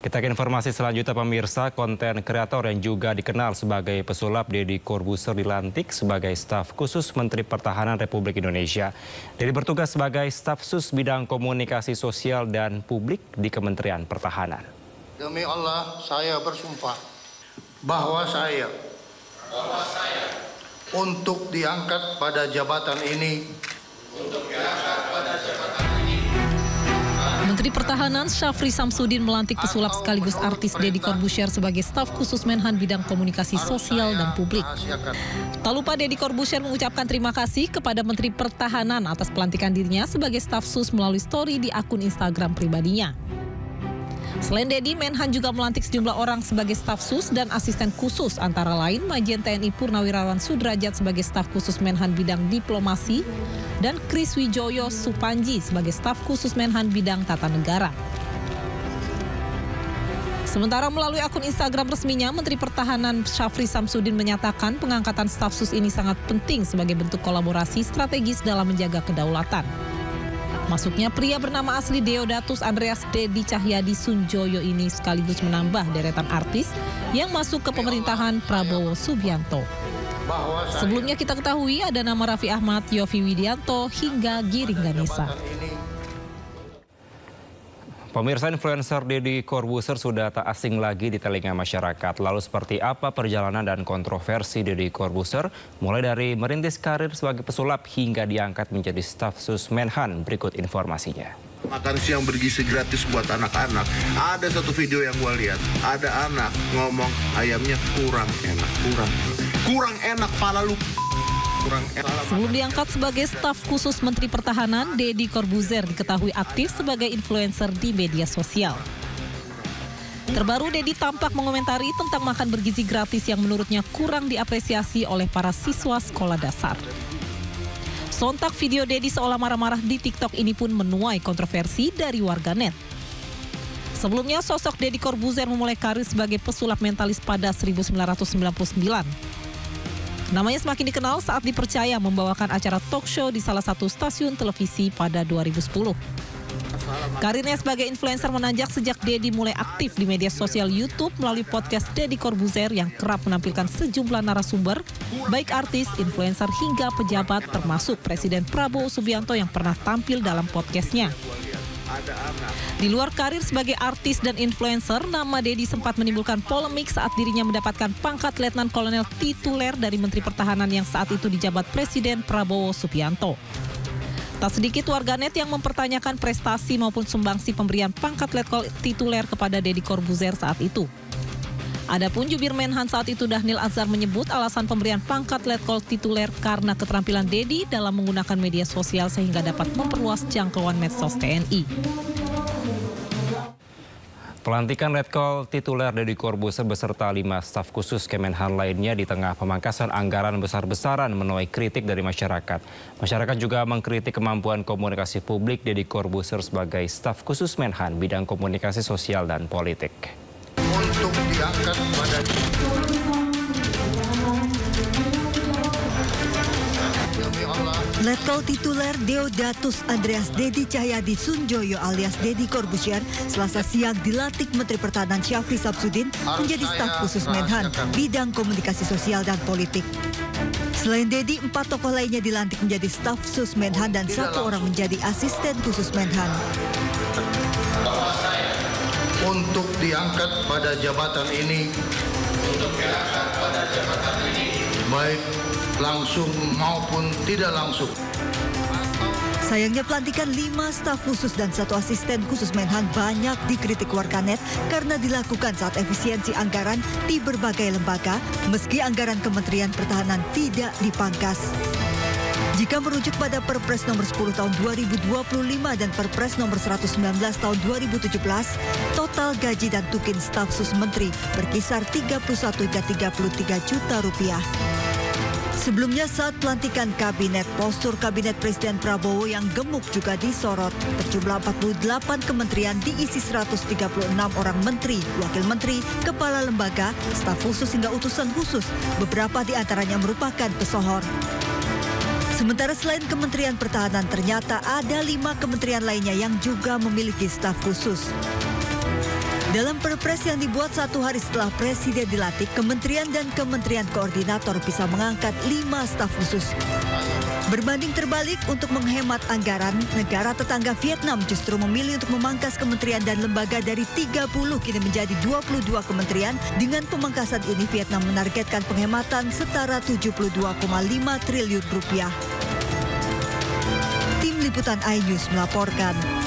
Kita ke informasi selanjutnya pemirsa, konten kreator yang juga dikenal sebagai pesulap Deddy Corbuzier dilantik sebagai staf khusus Menteri Pertahanan Republik Indonesia. Deddy bertugas sebagai staf khusus bidang komunikasi sosial dan publik di Kementerian Pertahanan. Demi Allah, saya bersumpah bahwa saya untuk diangkat pada jabatan ini. Menteri Pertahanan Syafri Samsudin melantik pesulap sekaligus artis Deddy Corbuzier sebagai staf khusus Menhan bidang komunikasi sosial dan publik. Tak lupa Deddy Corbuzier mengucapkan terima kasih kepada Menteri Pertahanan atas pelantikan dirinya sebagai staf khusus melalui story di akun Instagram pribadinya. Selain Deddy, Menhan juga melantik sejumlah orang sebagai staf khusus dan asisten khusus, antara lain Majen TNI Purnawirawan Sudrajat sebagai staf khusus Menhan bidang diplomasi dan Kris Wijoyo Supanji sebagai staf khusus Menhan bidang tata negara. Sementara melalui akun Instagram resminya, Menteri Pertahanan Syafri Samsudin menyatakan pengangkatan staf khusus ini sangat penting sebagai bentuk kolaborasi strategis dalam menjaga kedaulatan. Masuknya pria bernama asli Deodatus Andreas Deddy Cahyadi Sunjoyo ini sekaligus menambah deretan artis yang masuk ke pemerintahan Prabowo Subianto. Sebelumnya kita ketahui ada nama Raffi Ahmad, Yovie Widianto, hingga Giring Ganesa. Pemirsa, influencer Deddy Corbuzier sudah tak asing lagi di telinga masyarakat. Lalu seperti apa perjalanan dan kontroversi Deddy Corbuzier? Mulai dari merintis karir sebagai pesulap hingga diangkat menjadi staf khusus Menhan. Berikut informasinya. Makan siang bergizi gratis buat anak-anak. Ada satu video yang gue lihat. Ada anak ngomong ayamnya kurang enak pala lu. Sebelum diangkat sebagai staf khusus Menteri Pertahanan, Deddy Corbuzier diketahui aktif sebagai influencer di media sosial. Terbaru, Deddy tampak mengomentari tentang makan bergizi gratis yang menurutnya kurang diapresiasi oleh para siswa sekolah dasar. Sontak video Deddy seolah marah-marah di TikTok ini pun menuai kontroversi dari warganet. Sebelumnya, sosok Deddy Corbuzier memulai karir sebagai pesulap mentalis pada 1999. Namanya semakin dikenal saat dipercaya membawakan acara talk show di salah satu stasiun televisi pada 2010. Karirnya sebagai influencer menanjak sejak Deddy mulai aktif di media sosial YouTube melalui podcast Deddy Corbuzier yang kerap menampilkan sejumlah narasumber, baik artis, influencer hingga pejabat termasuk Presiden Prabowo Subianto yang pernah tampil dalam podcastnya. Di luar karir sebagai artis dan influencer, nama Deddy sempat menimbulkan polemik saat dirinya mendapatkan pangkat Letnan Kolonel tituler dari Menteri Pertahanan yang saat itu dijabat Presiden Prabowo Subianto. Tak sedikit warganet yang mempertanyakan prestasi maupun sumbangsi pemberian pangkat Letkol tituler kepada Deddy Corbuzier saat itu. Adapun jubir Menhan saat itu Dhanil Anzar menyebut alasan pemberian pangkat Letkol tituler karena keterampilan Deddy dalam menggunakan media sosial sehingga dapat memperluas jangkauan medsos TNI. Pelantikan Letkol tituler Deddy Corbuzier beserta 5 staf khusus Kemenhan lainnya di tengah pemangkasan anggaran besar-besaran menuai kritik dari masyarakat. Masyarakat juga mengkritik kemampuan komunikasi publik Deddy Corbuzier sebagai staf khusus Menhan bidang komunikasi sosial dan politik. Untuk diangkat pada Letkol tituler Deodatus Andreas Deddy Cahyadi Sunjoyo alias Deddy Corbuzier Selasa siang dilantik Menteri Pertahanan Syafri Samsudin menjadi staf khusus Menhan bidang komunikasi sosial dan politik. Selain Deddy, 4 tokoh lainnya dilantik menjadi staf khusus Menhan dan 1 orang menjadi asisten khusus Menhan. untuk diangkat pada jabatan ini, baik langsung maupun tidak langsung. Sayangnya pelantikan 5 staf khusus dan 1 asisten khusus Menhan banyak dikritik warganet karena dilakukan saat efisiensi anggaran di berbagai lembaga meski anggaran Kementerian Pertahanan tidak dipangkas. Jika merujuk pada Perpres nomor 10 tahun 2025 dan Perpres nomor 119 tahun 2017, total gaji dan tukin staf khusus menteri berkisar 31 hingga 33 juta rupiah. Sebelumnya saat pelantikan kabinet, postur kabinet Presiden Prabowo yang gemuk juga disorot. Berjumlah 48 kementerian diisi 136 orang menteri, wakil menteri, kepala lembaga, staf khusus hingga utusan khusus. Beberapa di antaranya merupakan pesohor. Sementara selain Kementerian Pertahanan, ternyata ada 5 kementerian lainnya yang juga memiliki staf khusus. Dalam perpres yang dibuat 1 hari setelah Presiden dilantik, kementerian dan kementerian koordinator bisa mengangkat 5 staf khusus. Berbanding terbalik, untuk menghemat anggaran, negara tetangga Vietnam justru memilih untuk memangkas kementerian dan lembaga dari 30 kini menjadi 22 kementerian. Dengan pemangkasan ini, Vietnam menargetkan penghematan setara 72,5 triliun rupiah. Tim Liputan iNews melaporkan.